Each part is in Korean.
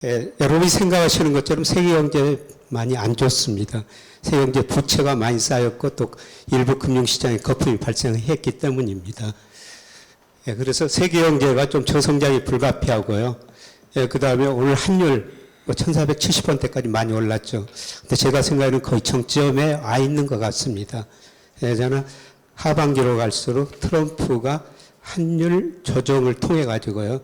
여러분이 생각하시는 것처럼 세계 경제 많이 안 좋습니다. 세계 경제 부채가 많이 쌓였고 또 일부 금융시장에 거품이 발생했기 때문입니다. 그래서 세계 경제가 좀 저성장이 불가피하고요. 그 다음에 오늘 환율 1470원대까지 많이 올랐죠. 근데 제가 생각에는 거의 정점에 와 있는 것 같습니다. 저는 하반기로 갈수록 트럼프가 환율 조정을 통해 가지고요.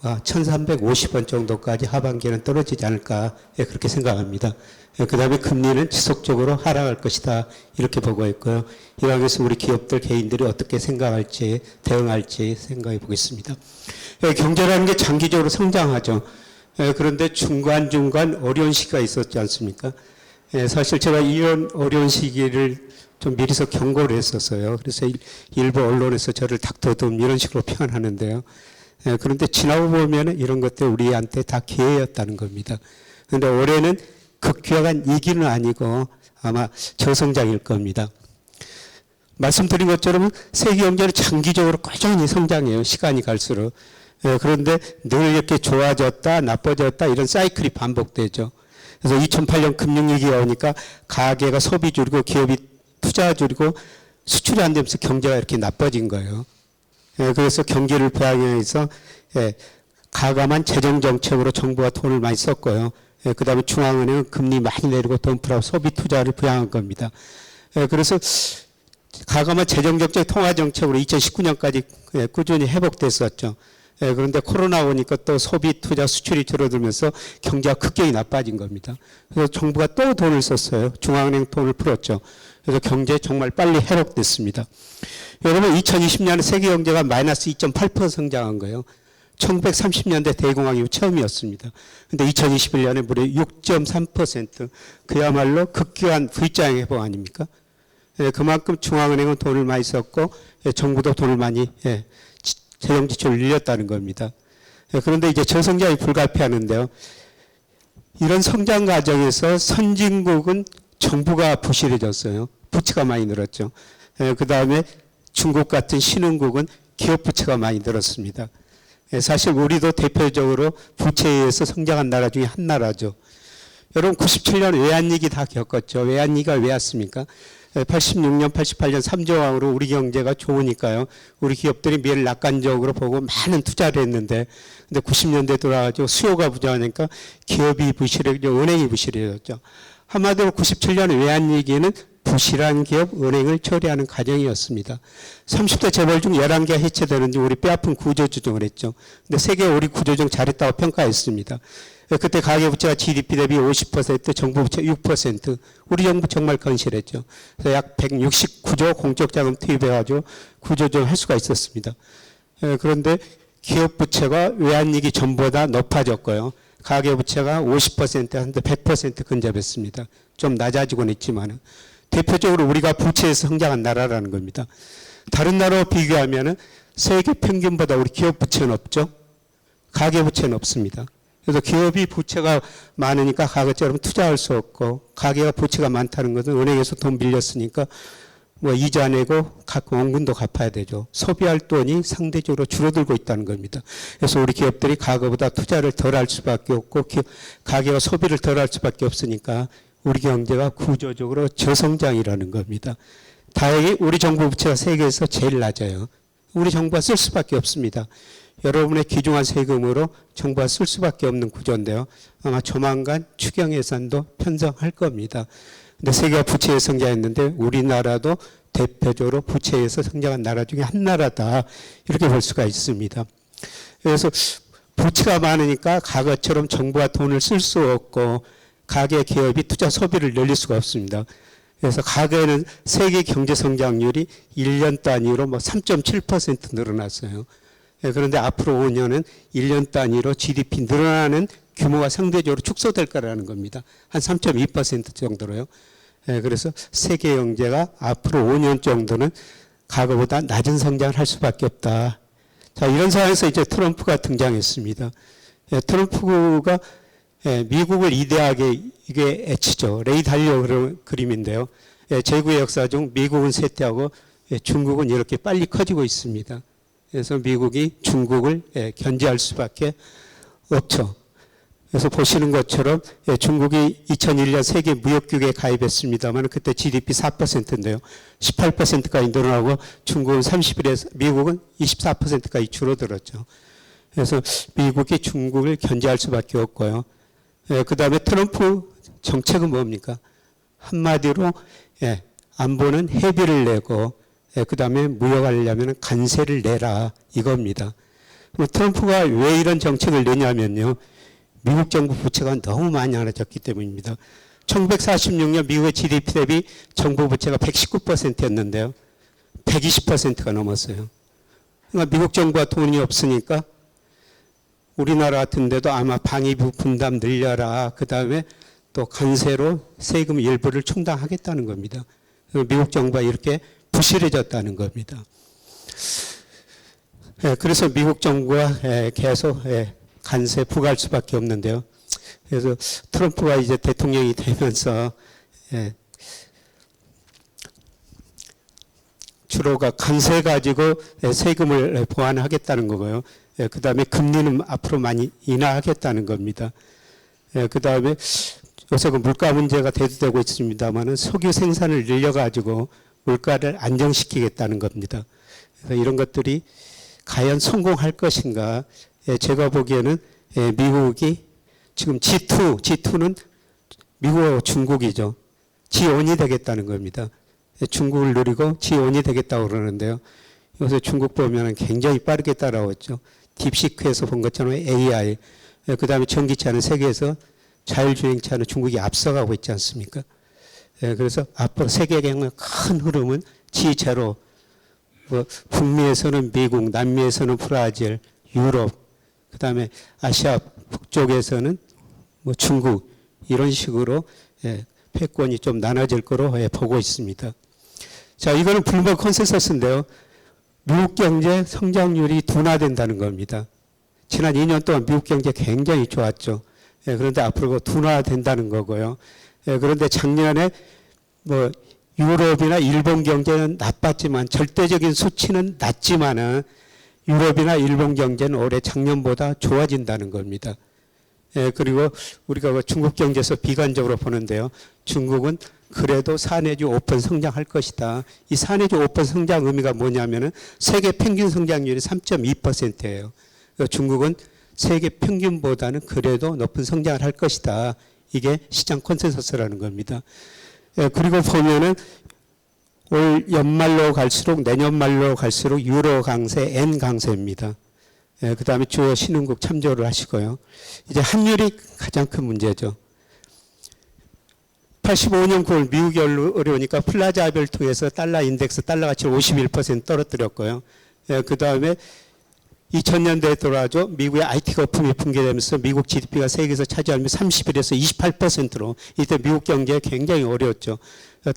1350원 정도까지 하반기에는 떨어지지 않을까 그렇게 생각합니다. 그 다음에 금리는 지속적으로 하락할 것이다 이렇게 보고 있고요. 이러면서 우리 기업들 개인들이 어떻게 생각할지 대응할지 생각해 보겠습니다. 경제라는 게 장기적으로 성장하죠. 그런데 중간중간 어려운 시기가 있었지 않습니까? 사실 제가 이런 어려운 시기를 좀 미리서 경고를 했었어요. 그래서 일부 언론에서 저를 닥터둠 이런 식으로 표현하는데요. 그런데 지나고 보면 이런 것들 우리한테 다 기회였다는 겁니다. 그런데 올해는 극격한 위기는 아니고 아마 저성장일 겁니다. 말씀드린 것처럼 세계 경제는 장기적으로 꾸준히 성장해요. 시간이 갈수록. 그런데 늘 이렇게 좋아졌다 나빠졌다 이런 사이클이 반복되죠. 그래서 2008년 금융위기가 오니까 가계가 소비 줄이고 기업이 투자 줄이고 수출이 안 되면서 경제가 이렇게 나빠진 거예요. 그래서 경기를 부양해서 가감한 재정정책으로 정부가 돈을 많이 썼고요. 그 다음에 중앙은행은 금리 많이 내리고 돈 풀하고 소비 투자를 부양한 겁니다. 그래서 가감한 재정정책 통화정책으로 2019년까지 꾸준히 회복됐었죠. 그런데 코로나 오니까 또 소비 투자 수출이 줄어들면서 경제가 급격히 나빠진 겁니다. 그래서 정부가 또 돈을 썼어요. 중앙은행 돈을 풀었죠. 그래서 경제 정말 빨리 회복됐습니다. 여러분 2020년에 세계 경제가 마이너스 2.8% 성장한 거예요. 1930년대 대공황 이후 처음이었습니다. 그런데 2021년에 무려 6.3% 그야말로 급격한 V자형 회복 아닙니까? 그만큼 중앙은행은 돈을 많이 썼고 정부도 돈을 많이 재정 지출을 늘렸다는 겁니다. 그런데 이제 저성장이 불가피하는데요. 이런 성장 과정에서 선진국은 정부가 부실해졌어요. 부채가 많이 늘었죠. 그 다음에 중국 같은 신흥국은 기업 부채가 많이 늘었습니다. 사실 우리도 대표적으로 부채에 의해서 성장한 나라 중에 한 나라죠. 여러분 97년 외환위기 다 겪었죠. 외환위기가 왜 왔습니까? 86년, 88년 3조왕으로 우리 경제가 좋으니까요. 우리 기업들이 미래를 낙관적으로 보고 많은 투자를 했는데 근데 90년대 돌아가지고 수요가 부족하니까 기업이 부실해졌죠. 은행이 부실해졌죠. 한마디로 97년 외환위기는 부실한 기업, 은행을 처리하는 과정이었습니다. 30대 재벌 중 11개가 해체되는지 우리 뼈아픈 구조조정을 했죠. 근데 세계 우리 구조조정 잘했다고 평가했습니다. 그때 가계부채가 GDP 대비 50%, 정부부채 6%, 우리 정부 정말 건실했죠. 그래서 약 169조 공적자금 투입해가지고 구조조정 할 수가 있었습니다. 그런데 기업부채가 외환위기 전보다 높아졌고요. 가계부채가 50%한테 100% 근접했습니다. 좀 낮아지고는 있지만은. 대표적으로 우리가 부채에서 성장한 나라라는 겁니다. 다른 나라와 비교하면 세계 평균보다 우리 기업 부채는 없죠. 가계 부채는 없습니다. 그래서 기업이 부채가 많으니까 가계처럼 투자할 수 없고 가계가 부채가 많다는 것은 은행에서 돈 빌렸으니까 뭐 이자 내고 원금도 갚아야 되죠. 소비할 돈이 상대적으로 줄어들고 있다는 겁니다. 그래서 우리 기업들이 가계보다 투자를 덜 할 수밖에 없고 가계가 소비를 덜 할 수밖에 없으니까 우리 경제가 구조적으로 저성장이라는 겁니다. 다행히 우리 정부 부채가 세계에서 제일 낮아요. 우리 정부가 쓸 수밖에 없습니다. 여러분의 귀중한 세금으로 정부가 쓸 수밖에 없는 구조인데요. 아마 조만간 추경 예산도 편성할 겁니다. 근데 세계가 부채에 성장했는데 우리나라도 대표적으로 부채에서 성장한 나라 중에 한 나라다. 이렇게 볼 수가 있습니다. 그래서 부채가 많으니까 과거처럼 정부가 돈을 쓸 수 없고 가계 기업이 투자 소비를 늘릴 수가 없습니다. 그래서 과거에는 세계 경제 성장률이 1년 단위로 3.7% 늘어났어요. 그런데 앞으로 5년은 1년 단위로 GDP 늘어나는 규모가 상대적으로 축소될 거라는 겁니다. 한 3.2% 정도로요. 그래서 세계 경제가 앞으로 5년 정도는 과거보다 낮은 성장을 할 수밖에 없다. 자, 이런 상황에서 이제 트럼프가 등장했습니다. 트럼프가 미국을 이대하게 이게 애치죠. 레이 달리오 그림인데요. 제국의 역사 중 미국은 쇠퇴하고 중국은 이렇게 빨리 커지고 있습니다. 그래서 미국이 중국을 견제할 수밖에 없죠. 그래서 보시는 것처럼 중국이 2001년 세계 무역규격에 가입했습니다만 그때 GDP 4%인데요. 18%까지 늘어나고 중국은 31에서 미국은 24%까지 줄어들었죠. 그래서 미국이 중국을 견제할 수밖에 없고요. 그 다음에 트럼프 정책은 뭡니까? 한마디로 안보는 회비를 내고 그 다음에 무역하려면 관세를 내라 이겁니다. 트럼프가 왜 이런 정책을 내냐면요. 미국 정부 부채가 너무 많이 많아졌기 때문입니다. 1946년 미국의 GDP 대비 정부 부채가 119%였는데요. 120%가 넘었어요. 그러니까 미국 정부가 돈이 없으니까 우리나라 같은 데도 아마 방위부 분담 늘려라. 그 다음에 또 관세로 세금 일부를 충당하겠다는 겁니다. 미국 정부가 이렇게 부실해졌다는 겁니다. 그래서 미국 정부가 계속 관세 부과할 수밖에 없는데요. 그래서 트럼프가 이제 대통령이 되면서 주로가 관세 가지고 세금을 보완하겠다는 거고요. 그 다음에 금리는 앞으로 많이 인하하겠다는 겁니다. 그 다음에 요새 그 물가 문제가 대두되고 있습니다만은 석유 생산을 늘려가지고 물가를 안정시키겠다는 겁니다. 그래서 이런 것들이 과연 성공할 것인가? 제가 보기에는 미국이 지금 G2는 미국하고 중국이죠. G1이 되겠다는 겁니다. 중국을 누리고 G1이 되겠다고 그러는데요. 요새 중국 보면 굉장히 빠르게 따라왔죠. 딥시크에서 본 것처럼 AI, 그 다음에 전기차는 세계에서 자율주행차는 중국이 앞서가고 있지 않습니까? 그래서 앞으로 세계의 큰 흐름은 G0, 북미에서는 미국, 남미에서는 브라질, 유럽, 그 다음에 아시아 북쪽에서는 중국, 이런 식으로 패권이 좀 나눠질 거로 보고 있습니다. 자, 이거는 블룸버그 컨센서스인데요. 미국 경제 성장률이 둔화된다는 겁니다. 지난 2년 동안 미국 경제 굉장히 좋았죠. 그런데 앞으로 둔화된다는 거고요. 그런데 작년에 유럽이나 일본 경제는 나빴지만 절대적인 수치는 낮지만은 유럽이나 일본 경제는 올해 작년보다 좋아진다는 겁니다. 그리고 우리가 중국 경제에서 비관적으로 보는데요. 중국은 그래도 4내지 5% 성장할 것이다. 이 4내지 5% 성장 의미가 뭐냐면은 세계 평균 성장률이 3.2%예요. 중국은 세계 평균보다는 그래도 높은 성장을 할 것이다. 이게 시장 컨센서스라는 겁니다. 그리고 보면은 올 연말로 갈수록 내년 말로 갈수록 유로 강세, 엔 강세입니다. 그 다음에 주요 신흥국 참조를 하시고요. 이제 환율이 가장 큰 문제죠. 85년 9월 미국이 어려우니까 플라자 합의를 통해서 달러 인덱스, 달러 가치를 51% 떨어뜨렸고요. 그 다음에 2000년대에 돌아와죠. 미국의 IT 거품이 붕괴되면서 미국 GDP가 세계에서 차지하면 31에서 28%로 이때 미국 경제 굉장히 어려웠죠.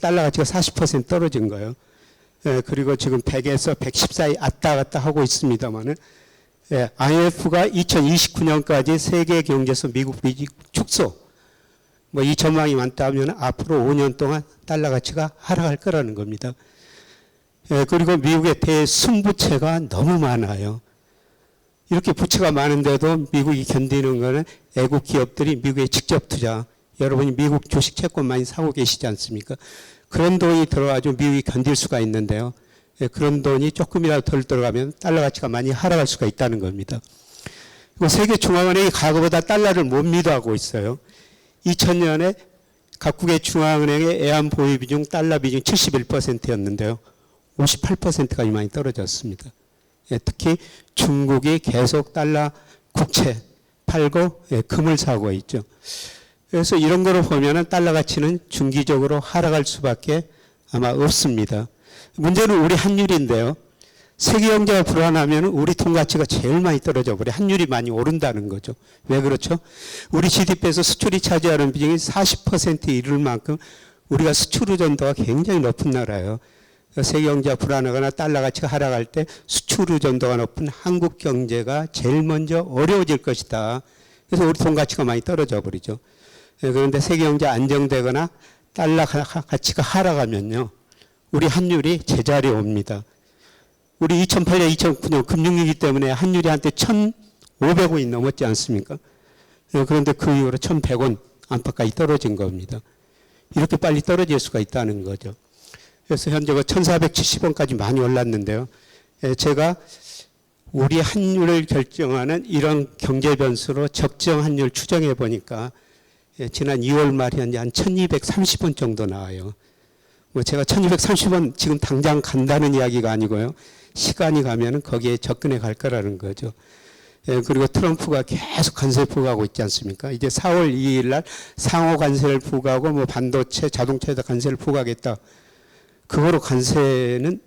달러 가치가 40% 떨어진 거예요. 그리고 지금 100에서 110 사이 왔다 갔다 하고 있습니다만은 IMF가 2029년까지 세계 경제에서 미국 축소 이 전망이 많다면 앞으로 5년 동안 달러 가치가 하락할 거라는 겁니다. 그리고 미국의 대순부채가 너무 많아요. 이렇게 부채가 많은데도 미국이 견디는 것은 애국 기업들이 미국에 직접 투자, 여러분이 미국 주식 채권 많이 사고 계시지 않습니까? 그런 돈이 들어가지고 미국이 견딜 수가 있는데요. 그런 돈이 조금이라도 덜 들어가면 달러 가치가 많이 하락할 수가 있다는 겁니다. 그리고 세계중앙은행이 과거보다 달러를 못 미도하고 있어요. 2000년에 각국의 중앙은행의 애완 보유 비중, 달러 비중 71%였는데요. 58%까지 많이 떨어졌습니다. 특히 중국이 계속 달러 국채 팔고 금을 사고 있죠. 그래서 이런 거로 보면은 달러 가치는 중기적으로 하락할 수밖에 아마 없습니다. 문제는 우리 환율인데요. 세계 경제가 불안하면 우리 돈 가치가 제일 많이 떨어져 버려. 환율이 많이 오른다는 거죠. 왜 그렇죠? 우리 GDP에서 수출이 차지하는 비중이 40%에 이를 만큼 우리가 수출 의존도가 굉장히 높은 나라예요. 세계 경제가 불안하거나 달러 가치가 하락할 때 수출 의존도가 높은 한국 경제가 제일 먼저 어려워질 것이다. 그래서 우리 돈 가치가 많이 떨어져 버리죠. 그런데 세계 경제 안정되거나 달러 가치가 하락하면요. 우리 환율이 제자리에 옵니다. 우리 2008년, 2009년 금융위기 때문에 환율이 한때 1,500원이 넘었지 않습니까? 그런데 그 이후로 1,100원 안팎까지 떨어진 겁니다. 이렇게 빨리 떨어질 수가 있다는 거죠. 그래서 현재가 1,470원까지 많이 올랐는데요. 제가 우리 환율을 결정하는 이런 경제 변수로 적정 환율 추정해 보니까 지난 2월 말이 현재 한 1,230원 정도 나와요. 뭐 제가 1,230원 지금 당장 간다는 이야기가 아니고요. 시간이 가면은 거기에 접근해 갈 거라는 거죠. 그리고 트럼프가 계속 관세 부과하고 있지 않습니까? 이제 4월 2일 날 상호 관세를 부과하고 뭐 반도체, 자동차에다 관세를 부과하겠다. 그거로 관세는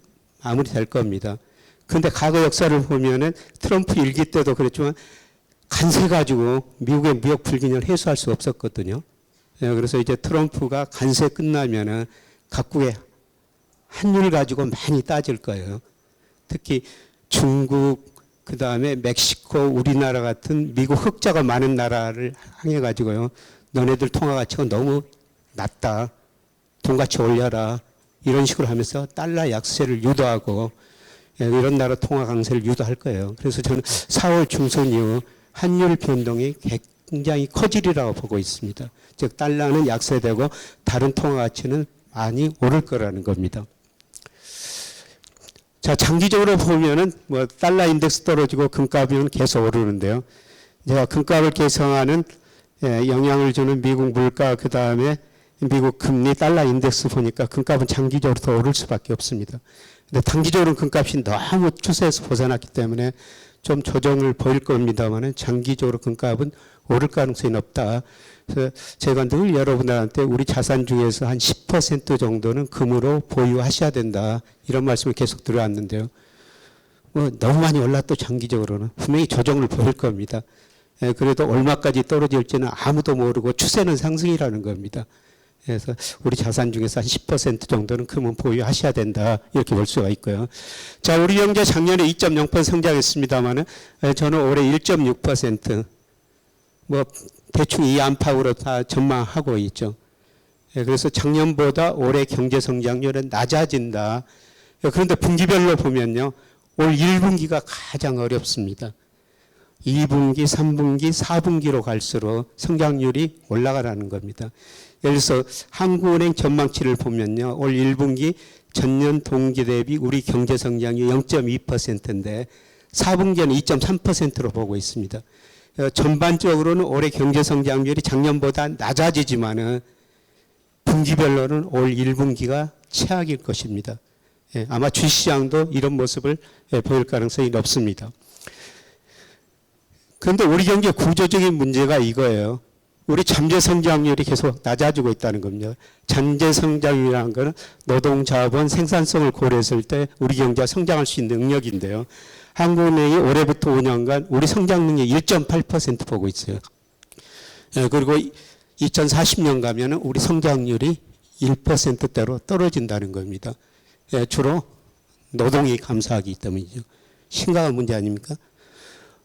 마무리될 겁니다. 그런데 과거 역사를 보면은 트럼프 일기 때도 그랬지만 관세 가지고 미국의 무역 불균형을 해소할 수 없었거든요. 그래서 이제 트럼프가 관세 끝나면은 각국의 환율 가지고 많이 따질 거예요. 특히 중국, 그 다음에 멕시코, 우리나라 같은 미국 흑자가 많은 나라를 향해 가지고요. 너네들 통화 가치가 너무 낮다. 돈가치 올려라. 이런 식으로 하면서 달러 약세를 유도하고 이런 나라 통화 강세를 유도할 거예요. 그래서 저는 4월 중순 이후 환율 변동이 굉장히 커지리라고 보고 있습니다. 즉 달러는 약세되고 다른 통화 가치는 많이 오를 거라는 겁니다. 자, 장기적으로 보면은 뭐 달러 인덱스 떨어지고 금값은 계속 오르는데요. 제가 금값을 계성하는 영향을 주는 미국 물가, 그 다음에 미국 금리, 달러 인덱스 보니까 금값은 장기적으로 더 오를 수밖에 없습니다. 근데 단기적으로는 금값이 너무 추세에서 벗어났기 때문에 좀 조정을 보일 겁니다만은 장기적으로 금값은 오를 가능성이 높다. 그래서 제가 늘 여러분들한테 우리 자산 중에서 한 10% 정도는 금으로 보유하셔야 된다. 이런 말씀을 계속 들어왔는데요. 뭐 너무 많이 올랐도 장기적으로는 분명히 조정을 보일 겁니다. 그래도 얼마까지 떨어질지는 아무도 모르고 추세는 상승이라는 겁니다. 그래서 우리 자산 중에서 한 10% 정도는 금은 보유하셔야 된다. 이렇게 볼 수가 있고요. 자, 우리 경제 작년에 2.0% 성장했습니다만은 저는 올해 1.6% 뭐 대충 이 안팎으로 다 전망하고 있죠. 그래서 작년보다 올해 경제 성장률은 낮아진다. 그런데 분기별로 보면요. 올 1분기가 가장 어렵습니다. 2분기, 3분기, 4분기로 갈수록 성장률이 올라가라는 겁니다. 예를 들어서 한국은행 전망치를 보면요. 올 1분기 전년 동기 대비 우리 경제 성장률이 0.2%인데 4분기에는 2.3%로 보고 있습니다. 전반적으로는 올해 경제 성장률이 작년보다 낮아지지만은 분기별로는 올 1분기가 최악일 것입니다. 아마 주시장도 이런 모습을 보일 가능성이 높습니다. 그런데 우리 경제 구조적인 문제가 이거예요. 우리 잠재 성장률이 계속 낮아지고 있다는 겁니다. 잠재 성장률이라는 것은 노동자본 생산성을 고려했을 때 우리 경제가 성장할 수 있는 능력인데요. 한국은행이 올해부터 5년간 우리 성장 능력 1.8% 보고 있어요. 그리고 2040년 가면은 우리 성장률이 1%대로 떨어진다는 겁니다. 주로 노동이 감소하기 때문이죠. 심각한 문제 아닙니까?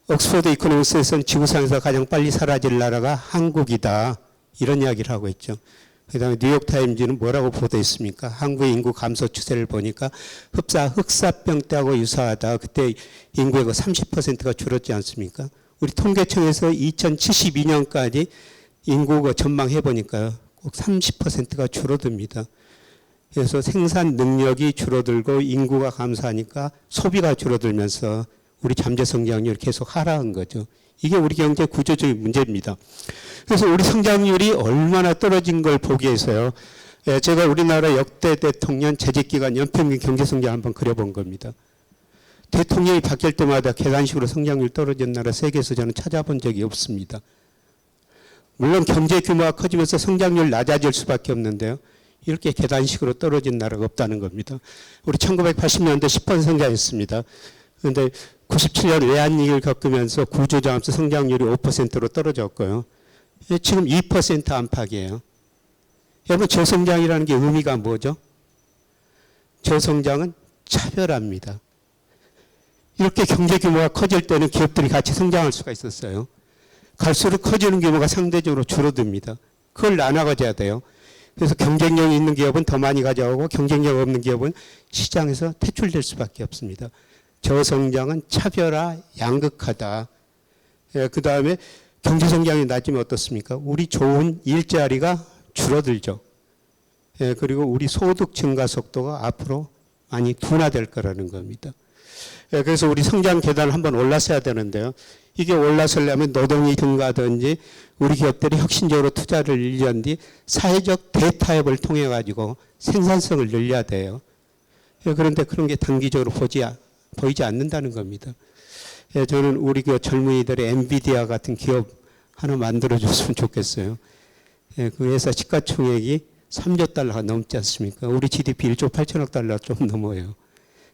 옥스퍼드 이코노미스에서는 지구상에서 가장 빨리 사라질 나라가 한국이다. 이런 이야기를 하고 있죠. 그 다음에 뉴욕타임즈는 뭐라고 보도했습니까? 한국의 인구 감소 추세를 보니까 흑사병 때하고 유사하다. 그때 인구의 30%가 줄었지 않습니까? 우리 통계청에서 2072년까지 인구가 전망해 보니까 꼭 30%가 줄어듭니다. 그래서 생산 능력이 줄어들고 인구가 감소하니까 소비가 줄어들면서 우리 잠재 성장률이 계속 하락한 거죠. 이게 우리 경제 구조적인 문제입니다. 그래서 우리 성장률이 얼마나 떨어진 걸 보기 위해서요. 제가 우리나라 역대 대통령 재직기간 연평균 경제성장 한번 그려본 겁니다. 대통령이 바뀔 때마다 계단식으로 성장률 떨어진 나라 세계에서 저는 찾아본 적이 없습니다. 물론 경제 규모가 커지면서 성장률 낮아질 수밖에 없는데요. 이렇게 계단식으로 떨어진 나라가 없다는 겁니다. 우리 1980년대 10% 성장했습니다. 그런데 97년 외환위기를 겪으면서 구조조합서 성장률이 5%로 떨어졌고요. 지금 2% 안팎이에요. 여러분 저성장이라는 게 의미가 뭐죠? 저성장은 차별합니다. 이렇게 경제 규모가 커질 때는 기업들이 같이 성장할 수가 있었어요. 갈수록 커지는 규모가 상대적으로 줄어듭니다. 그걸 나눠가져야 돼요. 그래서 경쟁력이 있는 기업은 더 많이 가져가고 경쟁력 없는 기업은 시장에서 퇴출될 수밖에 없습니다. 저성장은 차별화, 양극화다. 그 다음에 경제 성장이 낮으면 어떻습니까? 우리 좋은 일자리가 줄어들죠. 예, 그리고 우리 소득 증가 속도가 앞으로 많이 둔화될 거라는 겁니다. 예, 그래서 우리 성장 계단을 한번 올랐어야 되는데요. 이게 올라서려면 노동이 증가하든지 우리 기업들이 혁신적으로 투자를 늘리는 뒤 사회적 대타협을 통해 가지고 생산성을 늘려야 돼요. 예, 그런데 그런 게 단기적으로 보이지 않는다는 겁니다. 예, 저는 우리 그 젊은이들의 엔비디아 같은 기업 하나 만들어줬으면 좋겠어요. 예, 그 회사 시가총액이 3조 달러가 넘지 않습니까? 우리 GDP 1조 8천억 달러 좀 넘어요.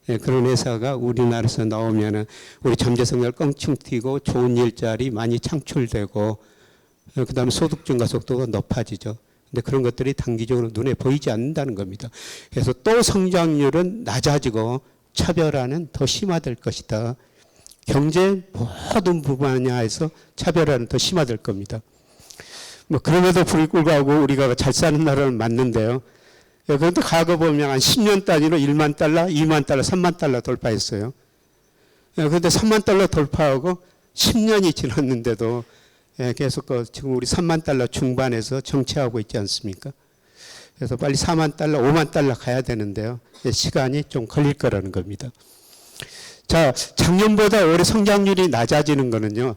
예, 그런 회사가 우리나라에서 나오면은 우리 잠재성을 껑충 튀고 좋은 일자리 많이 창출되고 그 다음에 소득 증가 속도가 높아지죠. 근데 그런 것들이 단기적으로 눈에 보이지 않는다는 겁니다. 그래서 또 성장률은 낮아지고 차별화는 더 심화될 것이다. 경제 모든 분야에서 차별화는 더 심화될 겁니다. 뭐 그럼에도 불구하고 우리가 잘 사는 나라는 맞는데요. 그런데 과거 보면 한 10년 단위로 1만 달러, 2만 달러, 3만 달러 돌파했어요. 그런데 3만 달러 돌파하고 10년이 지났는데도 계속 지금 우리 3만 달러 중반에서 정체하고 있지 않습니까? 그래서 빨리 4만 달러, 5만 달러 가야 되는데요. 시간이 좀 걸릴 거라는 겁니다. 자, 작년보다 올해 성장률이 낮아지는 거는요.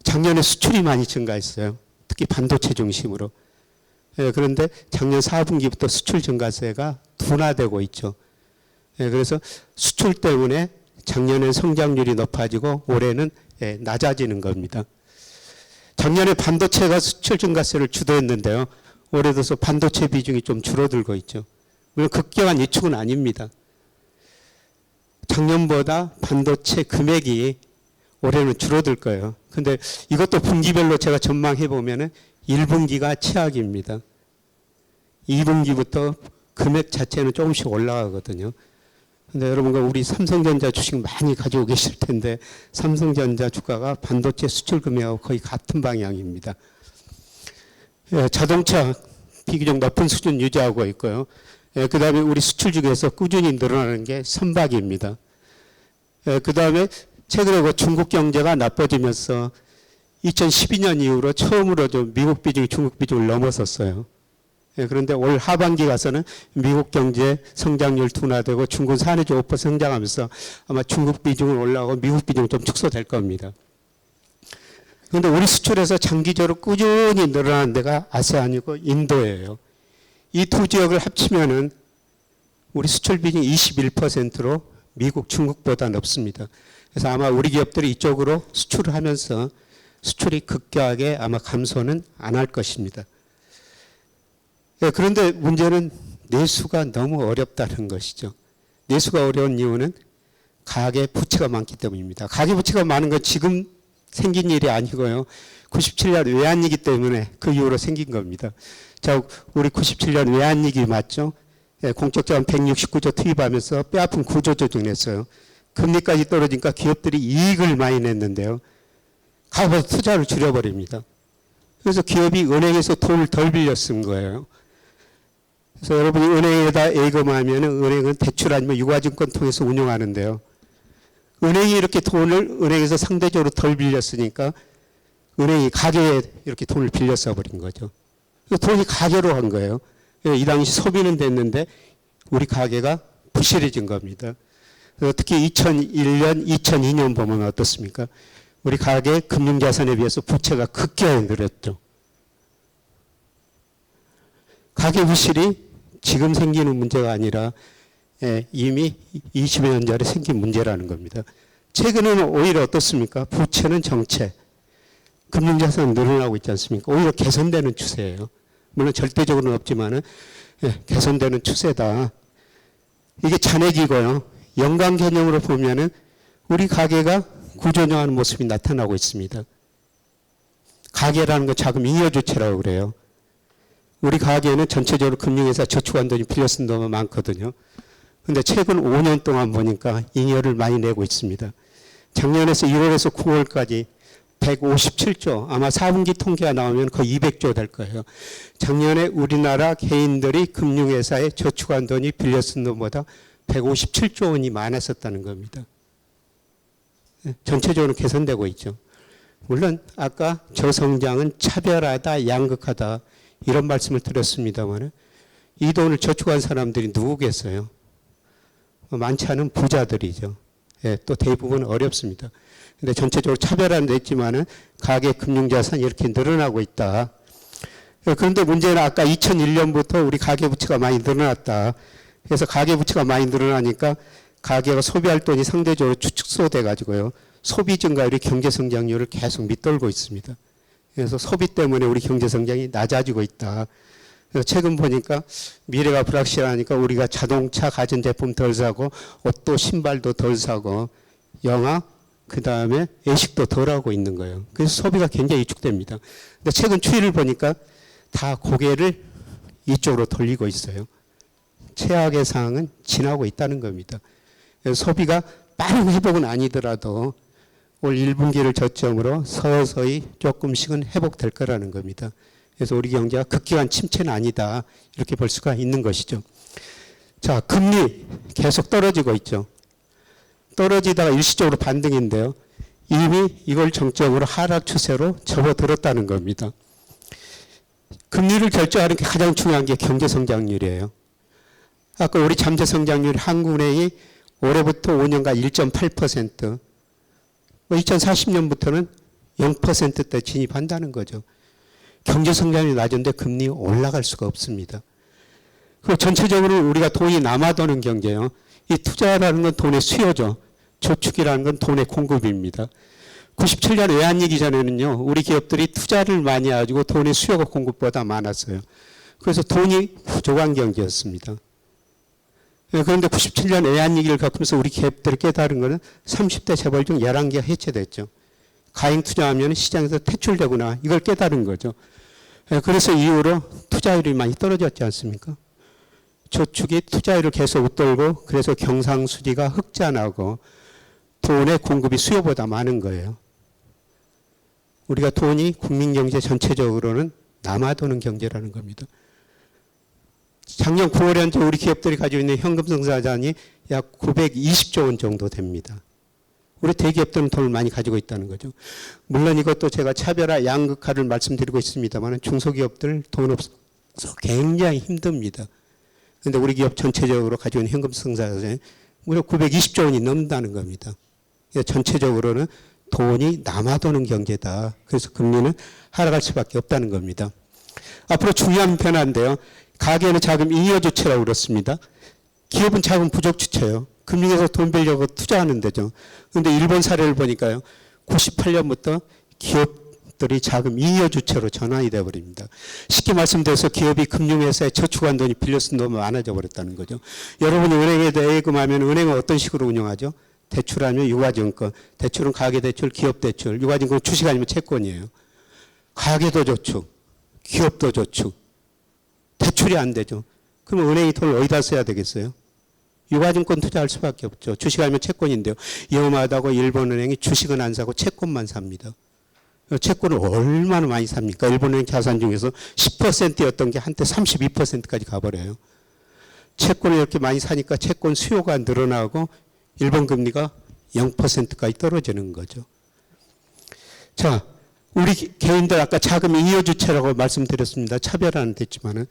작년에 수출이 많이 증가했어요. 특히 반도체 중심으로. 그런데 작년 4분기부터 수출 증가세가 둔화되고 있죠. 그래서 수출 때문에 작년에 성장률이 높아지고 올해는 낮아지는 겁니다. 작년에 반도체가 수출 증가세를 주도했는데요. 올해 들어서 반도체 비중이 좀 줄어들고 있죠. 물론 급격한 위축은 아닙니다. 작년보다 반도체 금액이 올해는 줄어들 거예요. 근데 이것도 분기별로 제가 전망해 보면은 1분기가 최악입니다. 2분기부터 금액 자체는 조금씩 올라가거든요. 근데 여러분과 우리 삼성전자 주식 많이 가지고 계실 텐데 삼성전자 주가가 반도체 수출 금액하고 거의 같은 방향입니다. 자동차 비교적 높은 수준 유지하고 있고요. 그 다음에 우리 수출 중에서 꾸준히 늘어나는 게 선박입니다. 그 다음에 최근에 그 중국 경제가 나빠지면서 2012년 이후로 처음으로 좀 미국 비중이 중국 비중을 넘어섰어요. 그런데 올 하반기 가서는 미국 경제 성장률 둔화되고 중국은 4.5% 성장하면서 아마 중국 비중은 올라가고 미국 비중은 좀 축소될 겁니다. 그런데 우리 수출에서 장기적으로 꾸준히 늘어나는 데가 아세안이고 인도예요. 이 두 지역을 합치면은 우리 수출 비중이 21%로 미국, 중국보다 높습니다. 그래서 아마 우리 기업들이 이쪽으로 수출을 하면서 수출이 급격하게 아마 감소는 안 할 것입니다. 그런데 문제는 내수가 너무 어렵다는 것이죠. 내수가 어려운 이유는 가계 부채가 많기 때문입니다. 가계 부채가 많은 건 지금 생긴 일이 아니고요. 97년 외환위기 때문에 그 이후로 생긴 겁니다. 자, 우리 97년 외환위기 맞죠? 공적 자원 169조 투입하면서 뼈아픈 구조 조정했어요. 금리까지 떨어지니까 기업들이 이익을 많이 냈는데요. 가서 투자를 줄여버립니다. 그래서 기업이 은행에서 돈을 덜 빌려 쓴 거예요. 그래서 여러분이 은행에다 예금하면 은행은 대출 아니면 유가증권 통해서 운용하는데요. 은행이 이렇게 돈을 은행에서 상대적으로 덜 빌렸으니까 은행이 가계에 이렇게 돈을 빌려 써버린 거죠. 돈이 가계로 한 거예요. 이 당시 소비는 됐는데 우리 가계가 부실해진 겁니다. 특히 2001년, 2002년 보면 어떻습니까? 우리 가계 금융자산에 비해서 부채가 급격히 늘었죠. 가계 부실이 지금 생기는 문제가 아니라 이미 20여 년 전에 생긴 문제라는 겁니다. 최근에는 오히려 어떻습니까? 부채는 정체, 금융자산은 늘어나고 있지 않습니까? 오히려 개선되는 추세예요. 물론 절대적으로는 없지만은 개선되는 추세다. 이게 잔액이고요. 연간 개념으로 보면은 우리 가계가 구조조정하는 모습이 나타나고 있습니다. 가계라는 건 자금 잉여 주체라고 그래요. 우리 가계는 전체적으로 금융회사 저축한 돈이 빌려 쓴 돈이 많거든요. 그런데 최근 5년 동안 보니까 잉여를 많이 내고 있습니다. 작년에서 1월에서 9월까지 157조, 아마 4분기 통계가 나오면 거의 200조 될 거예요. 작년에 우리나라 개인들이 금융회사에 저축한 돈이 빌려 쓴 돈보다 157조 원이 많았었다는 겁니다. 전체적으로 개선되고 있죠. 물론 아까 저성장은 차별하다, 양극하다 이런 말씀을 드렸습니다만 이 돈을 저축한 사람들이 누구겠어요? 많지 않은 부자들이죠. 예, 또 대부분 어렵습니다. 근데 전체적으로 차별화는 됐지만은 가계 금융자산이 이렇게 늘어나고 있다. 그런데 문제는 아까 2001년부터 우리 가계부채가 많이 늘어났다. 그래서 가계부채가 많이 늘어나니까 가계가 소비할 돈이 상대적으로 축소돼 가지고요. 소비 증가율이 경제성장률을 계속 밑돌고 있습니다. 그래서 소비 때문에 우리 경제성장이 낮아지고 있다. 그래서 최근 보니까 미래가 불확실하니까 우리가 자동차, 가전제품 덜 사고 옷도 신발도 덜 사고 영화, 그 다음에 외식도 덜 하고 있는 거예요. 그래서 소비가 굉장히 위축됩니다. 근데 최근 추이를 보니까 다 고개를 이쪽으로 돌리고 있어요. 최악의 상황은 지나고 있다는 겁니다. 그래서 소비가 빠른 회복은 아니더라도 올 1분기를 저점으로 서서히 조금씩은 회복될 거라는 겁니다. 그래서 우리 경제가 극기한 침체는 아니다. 이렇게 볼 수가 있는 것이죠. 자, 금리 계속 떨어지고 있죠. 떨어지다가 일시적으로 반등인데요. 이미 이걸 정점으로 하락 추세로 접어들었다는 겁니다. 금리를 결정하는 게 가장 중요한 게 경제 성장률이에요. 아까 우리 잠재 성장률 한국은행이 올해부터 5년간 1.8%, 2040년부터는 0%대 진입한다는 거죠. 경제 성장률이 낮은데 금리 올라갈 수가 없습니다. 그리고 전체적으로 우리가 돈이 남아도는 경제요. 이 투자라는 건 돈의 수요죠. 저축이라는 건 돈의 공급입니다. 97년 외환위기 전에는요. 우리 기업들이 투자를 많이 해가지고 돈의 수요가 공급보다 많았어요. 그래서 돈이 부족한 경제였습니다. 그런데 97년 외환위기를 겪으면서 우리 기업들이 깨달은 것은 30대 재벌 중 11개가 해체됐죠. 가행 투자하면 시장에서 퇴출되구나. 이걸 깨달은 거죠. 그래서 이후로 투자율이 많이 떨어졌지 않습니까? 저축이 투자율을 계속 웃돌고 그래서 경상수지가 흑자나고 돈의 공급이 수요보다 많은 거예요. 우리가 돈이 국민경제 전체적으로는 남아도는 경제라는 겁니다. 작년 9월 현재 우리 기업들이 가지고 있는 현금 성사자산이 약 920조 원 정도 됩니다. 우리 대기업들은 돈을 많이 가지고 있다는 거죠. 물론 이것도 제가 차별화, 양극화를 말씀드리고 있습니다만 중소기업들 돈 없어서 굉장히 힘듭니다. 그런데 우리 기업 전체적으로 가지고 있는 현금 성사자산이 무려 920조 원이 넘는다는 겁니다. 전체적으로는 돈이 남아도는 경제다. 그래서 금리는 하락할 수밖에 없다는 겁니다. 앞으로 중요한 변화인데요. 가계는 자금 잉여 주체라고 그렇습니다. 기업은 자금 부족 주체예요. 금융에서 돈 빌려고 투자하는 데죠. 그런데 일본 사례를 보니까요. 98년부터 기업들이 자금 잉여 주체로 전환이 되어버립니다. 쉽게 말씀드려서 기업이 금융회사에 저축한 돈이 빌려 쓴 돈이 많아져 버렸다는 거죠. 여러분이 은행에다 예금하면 은행은 어떤 식으로 운영하죠? 대출하면 유가증권, 대출은 가계대출, 기업대출, 유가증권은 주식 아니면 채권이에요. 가계도 저축, 기업도 저축, 대출이 안 되죠. 그럼 은행이 돈을 어디다 써야 되겠어요? 유가증권 투자할 수밖에 없죠. 주식 아니면 채권인데요. 위험하다고 일본은행이 주식은 안 사고 채권만 삽니다. 채권을 얼마나 많이 삽니까? 일본은행 자산 중에서 10%였던 게 한때 32%까지 가버려요. 채권을 이렇게 많이 사니까 채권 수요가 늘어나고 일본 금리가 0%까지 떨어지는 거죠. 자, 우리 개인들 아까 자금 잉여 주체라고 말씀드렸습니다. 차별화는 됐지만은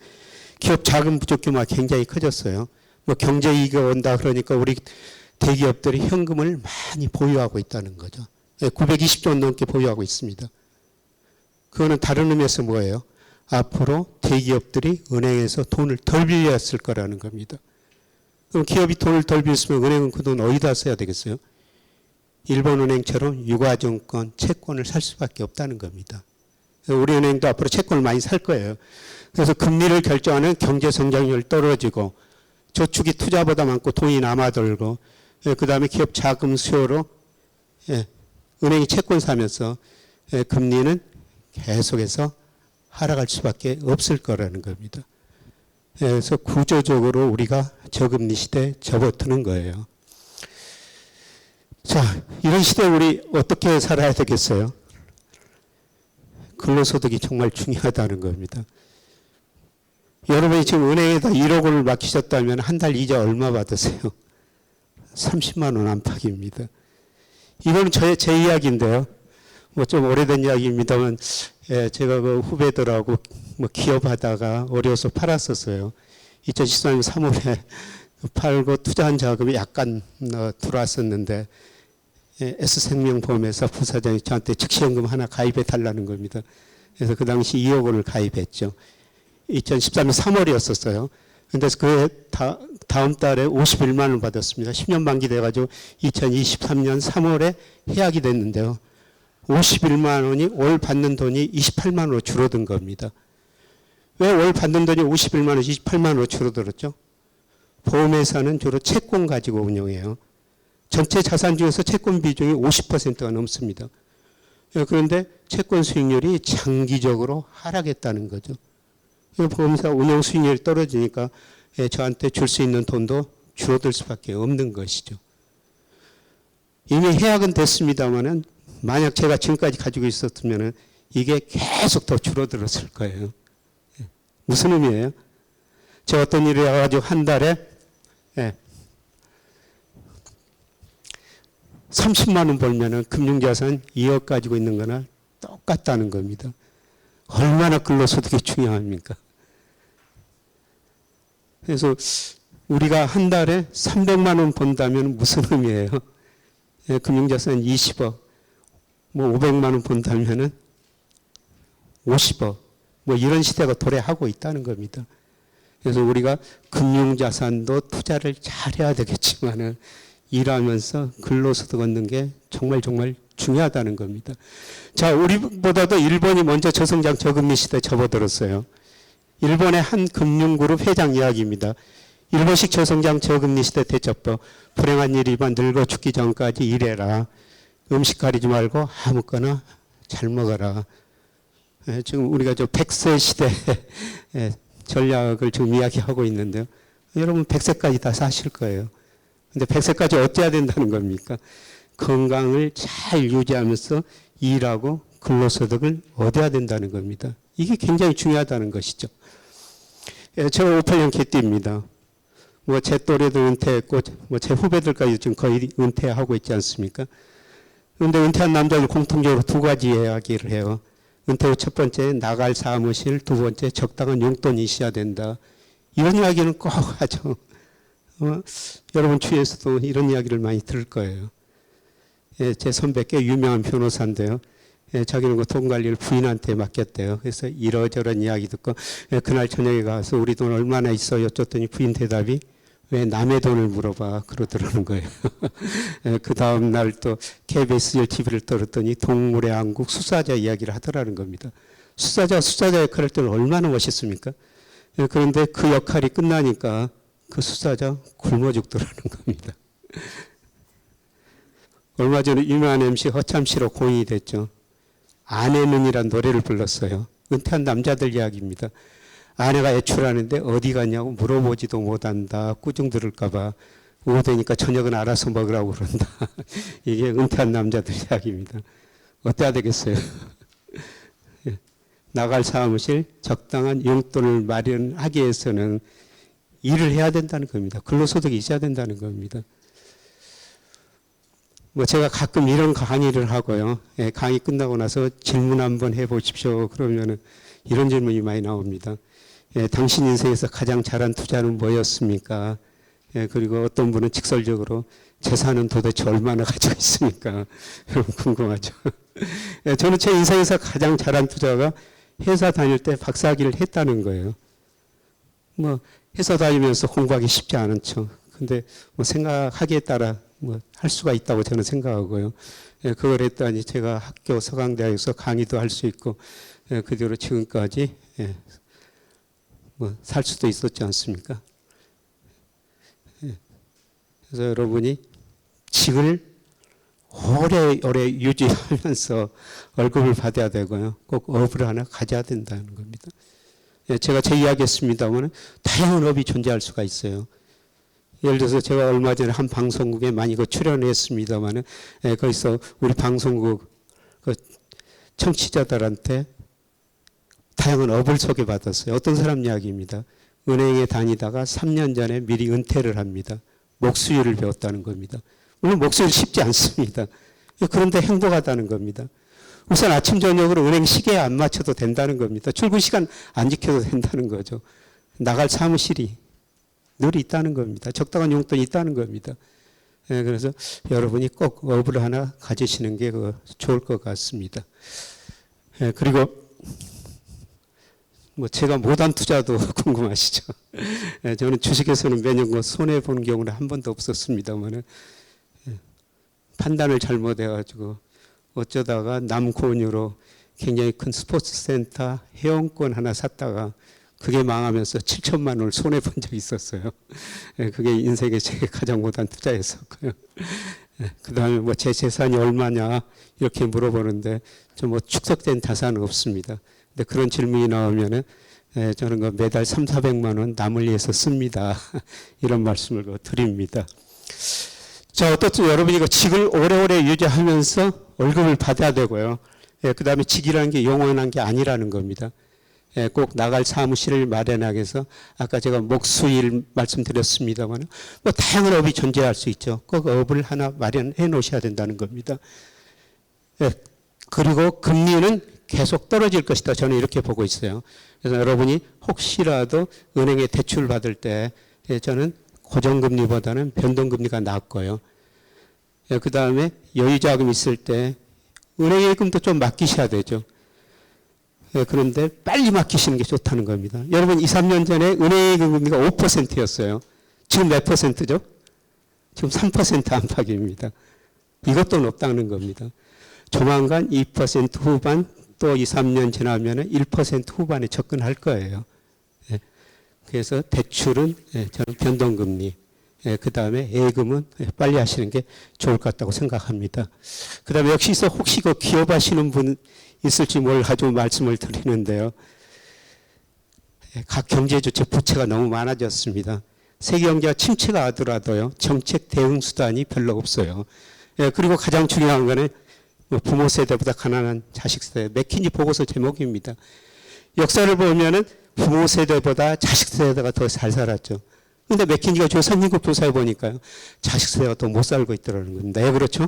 기업 자금 부족 규모가 굉장히 커졌어요. 뭐 경제위기가 온다 그러니까 우리 대기업들이 현금을 많이 보유하고 있다는 거죠. 920조 원 넘게 보유하고 있습니다. 그거는 다른 의미에서 뭐예요? 앞으로 대기업들이 은행에서 돈을 덜 빌렸을 거라는 겁니다. 그럼 기업이 돈을 덜 빌렸으면 은행은 그 돈 어디다 써야 되겠어요? 일본은행처럼 유가증권, 채권을 살 수밖에 없다는 겁니다. 우리 은행도 앞으로 채권을 많이 살 거예요. 그래서 금리를 결정하는 경제성장률 떨어지고 저축이 투자보다 많고 돈이 남아들고 그 다음에 기업 자금 수요로 은행이 채권 사면서 금리는 계속해서 하락할 수밖에 없을 거라는 겁니다. 그래서 구조적으로 우리가 저금리 시대에 접어드는 거예요. 자, 이런 시대에 우리 어떻게 살아야 되겠어요? 근로소득이 정말 중요하다는 겁니다. 여러분이 지금 은행에다 1억 원을 맡기셨다면 한 달 이자 얼마 받으세요? 30만 원 안팎입니다. 이거는 제 이야기인데요. 뭐 좀 오래된 이야기입니다만, 예, 제가 그 후배들하고 뭐 기업하다가 어려워서 팔았었어요. 2013년 3월에 팔고 투자한 자금이 약간 들어왔었는데, 예, S생명보험회사 부사장이 저한테 즉시연금 하나 가입해 달라는 겁니다. 그래서 그 당시 2억 원을 가입했죠. 2013년 3월이었었어요. 근데 그 다음 달에 51만 원 받았습니다. 10년 만기 돼가지고 2023년 3월에 해약이 됐는데요. 51만 원이 월 받는 돈이 28만 원으로 줄어든 겁니다. 왜 월 받는 돈이 51만 원, 28만 원으로 줄어들었죠? 보험회사는 주로 채권 가지고 운영해요. 전체 자산 중에서 채권 비중이 50%가 넘습니다. 그런데 채권 수익률이 장기적으로 하락했다는 거죠. 보험사 운영 수익률이 떨어지니까 저한테 줄 수 있는 돈도 줄어들 수밖에 없는 것이죠. 이미 해약은 됐습니다만은 만약 제가 지금까지 가지고 있었으면 이게 계속 더 줄어들었을 거예요. 무슨 의미예요? 제가 어떤 일을 해가지고 한 달에 30만 원 벌면은 금융자산 2억 가지고 있는 거나 똑같다는 겁니다. 얼마나 근로소득이 중요합니까? 그래서 우리가 한 달에 300만 원 번다면 무슨 의미예요? 예, 금융자산 20억, 뭐 500만 원 번다면은 50억, 뭐 이런 시대가 도래하고 있다는 겁니다. 그래서 우리가 금융자산도 투자를 잘해야 되겠지만은 일하면서 근로소득 얻는 게 정말 중요하다는 겁니다. 자, 우리보다도 일본이 먼저 저성장 저금리 시대에 접어들었어요. 일본의 한 금융그룹 회장 이야기입니다. 일본식 저성장 저금리 시대 대처법. 불행한 일이면 늙어 죽기 전까지 일해라. 음식 가리지 말고 아무거나 잘 먹어라. 지금 우리가 저 100세 시대 전략을 지금 이야기하고 있는데요. 여러분 100세까지 다 사실 거예요. 근데 100세까지 어찌해야 된다는 겁니까? 건강을 잘 유지하면서 일하고 근로소득을 얻어야 된다는 겁니다. 이게 굉장히 중요하다는 것이죠. 제가 58년 개띠입니다. 뭐 제 또래도 은퇴했고 뭐 제 후배들까지 지금 거의 은퇴하고 있지 않습니까? 그런데 은퇴한 남자들 공통적으로 두 가지 이야기를 해요. 은퇴 후 첫 번째 나갈 사무실, 두 번째 적당한 용돈이 있어야 된다. 이런 이야기는 꼭 하죠. 여러분 주위에서도 이런 이야기를 많이 들을 거예요. 예, 제 선배 꽤 유명한 변호사인데요. 예, 자기는 그 돈 관리를 부인한테 맡겼대요. 그래서 이러저런 이야기 듣고 그날 저녁에 가서 우리 돈 얼마나 있어 여쭸더니 부인 대답이 왜 남의 돈을 물어봐 그러더라는 거예요. 예, 그 다음 날 또 KBS TV를 들었더니 동물의 왕국 수사자 이야기를 하더라는 겁니다. 수사자 역할 할 때는 얼마나 멋있습니까? 예, 그런데 그 역할이 끝나니까 그 수사자 굶어 죽더라는 겁니다. 얼마 전에 유명한 MC 허참 씨로 공인이 됐죠. 아내는이란 노래를 불렀어요. 은퇴한 남자들 이야기입니다. 아내가 애출하는데 어디 갔냐고 물어보지도 못한다. 꾸중 들을까봐 오후 되니까 저녁은 알아서 먹으라고 그런다. 이게 은퇴한 남자들 이야기입니다. 어때야 되겠어요? 나갈 사무실 적당한 용돈을 마련하기 위해서는 일을 해야 된다는 겁니다. 근로소득이 있어야 된다는 겁니다. 뭐 제가 가끔 이런 강의를 하고요. 예, 강의 끝나고 나서 질문 한번 해보십시오. 그러면은 이런 질문이 많이 나옵니다. 예, 당신 인생에서 가장 잘한 투자는 뭐였습니까? 예, 그리고 어떤 분은 직설적으로 재산은 도대체 얼마나 가지고 있습니까? 여러분 궁금하죠? 예, 저는 제 인생에서 가장 잘한 투자가 회사 다닐 때 박사학위를 했다는 거예요. 뭐 회사 다니면서 공부하기 쉽지 않죠. 근데 뭐 생각하기에 따라 뭐 할 수가 있다고 저는 생각하고요. 예, 그걸 했더니 제가 학교 서강대학에서 강의도 할 수 있고 예, 그 뒤로 지금까지 예, 뭐 살 수도 있었지 않습니까? 예, 그래서 여러분이 직을 오래오래 유지하면서 월급을 받아야 되고요. 꼭 업을 하나 가져야 된다는 겁니다. 예, 제가 제 이야기했습니다만 다양한 업이 존재할 수가 있어요. 예를 들어서 제가 얼마 전에 한 방송국에 많이 출연했습니다만 거기서 우리 방송국 그 청취자들한테 다양한 업을 소개받았어요. 어떤 사람 이야기입니다. 은행에 다니다가 3년 전에 미리 은퇴를 합니다. 목수일을 배웠다는 겁니다. 물론 목수일 쉽지 않습니다. 그런데 행복하다는 겁니다. 우선 아침 저녁으로 은행 시계에 안 맞춰도 된다는 겁니다. 출근 시간 안 지켜도 된다는 거죠. 나갈 사무실이 늘 있다는 겁니다. 적당한 용돈이 있다는 겁니다. 예, 그래서 여러분이 꼭 업을 하나 가지시는 게 좋을 것 같습니다. 예, 그리고 뭐 제가 못한 투자도 궁금하시죠? 예, 저는 주식에서는 몇 년 손해 본 경우는 한 번도 없었습니다만 판단을 잘못해가지고 어쩌다가 남코은유로 굉장히 큰 스포츠센터 회원권 하나 샀다가 그게 망하면서 7천만 원을 손해 본 적이 있었어요. 그게 인생에 제가 가장 못한 투자였었고요. 그 다음에 뭐 제 재산이 얼마냐 이렇게 물어보는데 저 뭐 축적된 자산은 없습니다. 근데 그런 질문이 나오면은 저는 매달 300~400만 원 남을 위해서 씁니다. 이런 말씀을 드립니다. 자, 어떻든 여러분이 직을 오래오래 유지하면서 월급을 받아야 되고요. 그 다음에 직이라는 게 영원한 게 아니라는 겁니다. 꼭 나갈 사무실을 마련하기 위해서 아까 제가 목수일 말씀드렸습니다만 뭐 다양한 업이 존재할 수 있죠. 꼭 업을 하나 마련해 놓으셔야 된다는 겁니다. 그리고 금리는 계속 떨어질 것이다. 저는 이렇게 보고 있어요. 그래서 여러분이 혹시라도 은행에 대출 받을 때 저는 고정금리보다는 변동금리가 낫고요. 그 다음에 여유자금 있을 때 은행 예금도 좀 맡기셔야 되죠. 그런데 빨리 맡기시는 게 좋다는 겁니다. 여러분 2, 3년 전에 은행 예금 금리가 5%였어요. 지금 몇 %죠? 지금 3% 안팎입니다. 이것도 높다는 겁니다. 조만간 2% 후반 또 2, 3년 지나면 1% 후반에 접근할 거예요. 그래서 대출은 저는 변동금리, 그 다음에 예금은 빨리 하시는 게 좋을 것 같다고 생각합니다. 그 다음에 역시서 혹시 기업하시는 분 있을지 뭘 가지고 말씀을 드리는데요. 각 경제주체 부채가 너무 많아졌습니다. 세계경제가 침체가 하더라도요, 정책 대응 수단이 별로 없어요. 그리고 가장 중요한 거는 부모 세대보다 가난한 자식 세대, 맥킨지 보고서 제목입니다. 역사를 보면은 부모 세대보다 자식 세대가 더 잘 살았죠. 근데 맥킨지가 선진국 조사해 보니까요, 자식 세대가 더 못 살고 있더라는 겁니다. 왜 그렇죠?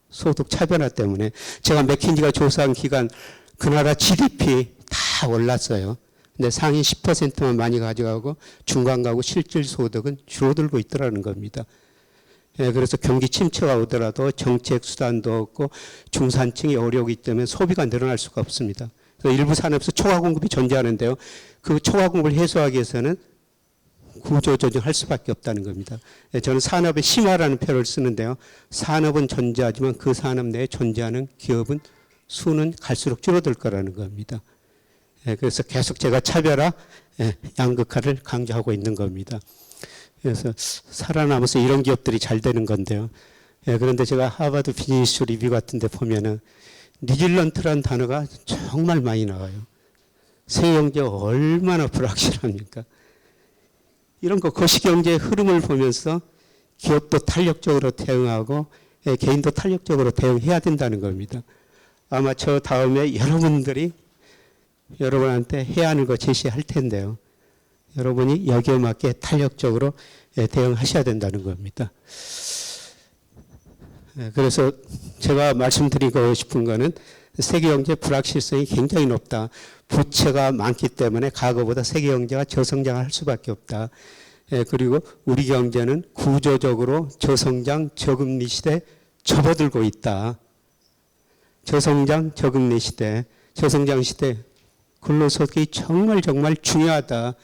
소득 차별화 때문에. 제가 맥킨지가 조사한 기간 그 나라 GDP 다 올랐어요. 근데 상위 10%만 많이 가져가고 중간 가구 실질 소득은 줄어들고 있더라는 겁니다. 그래서 경기 침체가 오더라도 정책 수단도 없고 중산층이 어려우기 때문에 소비가 늘어날 수가 없습니다. 그래서 일부 산업에서 초과 공급이 존재하는데요. 그 초과 공급을 해소하기 위해서는 구조 조정할 수밖에 없다는 겁니다. 저는 산업의 심화라는 표현을 쓰는데요. 산업은 존재하지만 그 산업 내에 존재하는 기업은 수는 갈수록 줄어들 거라는 겁니다. 그래서 계속 제가 차별화, 양극화를 강조하고 있는 겁니다. 그래서 살아남아서 이런 기업들이 잘 되는 건데요. 그런데 제가 하버드 비즈니스 리뷰 같은 데 보면은 리질런트라는 단어가 정말 많이 나와요. 세계 경제가 얼마나 불확실합니까? 이런 거시경제의 흐름을 보면서 기업도 탄력적으로 대응하고 개인도 탄력적으로 대응해야 된다는 겁니다. 아마 저 다음에 여러분들이 여러분한테 해야 하는 거 제시할 텐데요. 여러분이 여기에 맞게 탄력적으로 대응하셔야 된다는 겁니다. 그래서 제가 말씀드리고 싶은 거는 세계 경제 불확실성이 굉장히 높다. 부채가 많기 때문에 과거보다 세계 경제가 저성장을 할 수밖에 없다. 그리고 우리 경제는 구조적으로 저성장, 저금리 시대에 접어들고 있다. 저성장, 저금리 시대, 저성장 시대 근로소득이 정말 중요하다.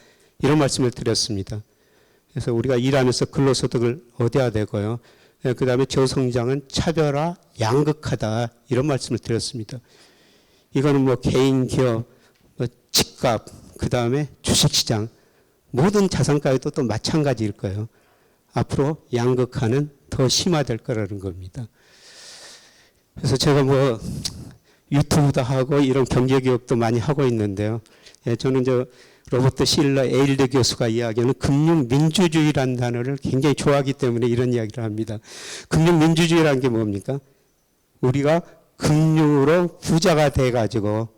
이런 말씀을 드렸습니다. 그래서 우리가 일하면서 근로소득을 얻어야 되고요. 그 다음에 저성장은 차별화, 양극화다. 이런 말씀을 드렸습니다. 이거는 뭐 개인, 기업, 집값, 그 다음에 주식시장, 모든 자산가에도 또 마찬가지일 거예요. 앞으로 양극화는 더 심화될 거라는 겁니다. 그래서 제가 뭐 유튜브도 하고 이런 경제교육도 많이 하고 있는데요. 저는 로버트 실러 에일드 교수가 이야기하는 금융민주주의라는 단어를 굉장히 좋아하기 때문에 이런 이야기를 합니다. 금융민주주의라는 게 뭡니까? 우리가 금융으로 부자가 돼가지고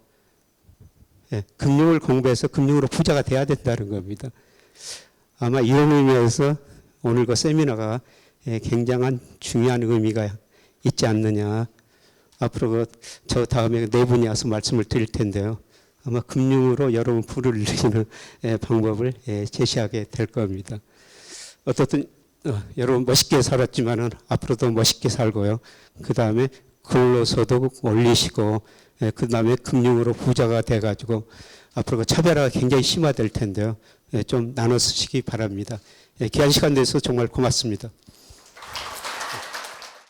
금융을 공부해서 금융으로 부자가 돼야 된다는 겁니다. 아마 이런 의미에서 오늘 그 세미나가 굉장한 중요한 의미가 있지 않느냐. 앞으로 저 다음에 네 분이 와서 말씀을 드릴 텐데요. 아마 금융으로 여러분 부를 일으키는 방법을 제시하게 될 겁니다. 어떻든 여러분 멋있게 살았지만은 앞으로도 멋있게 살고요. 그 다음에 근로소득 올리시고, 그 다음에 금융으로 부자가 돼가지고 앞으로 차별화가 굉장히 심화될 텐데요. 좀 나눠 쓰시기 바랍니다. 귀한 시간 내서 정말 고맙습니다.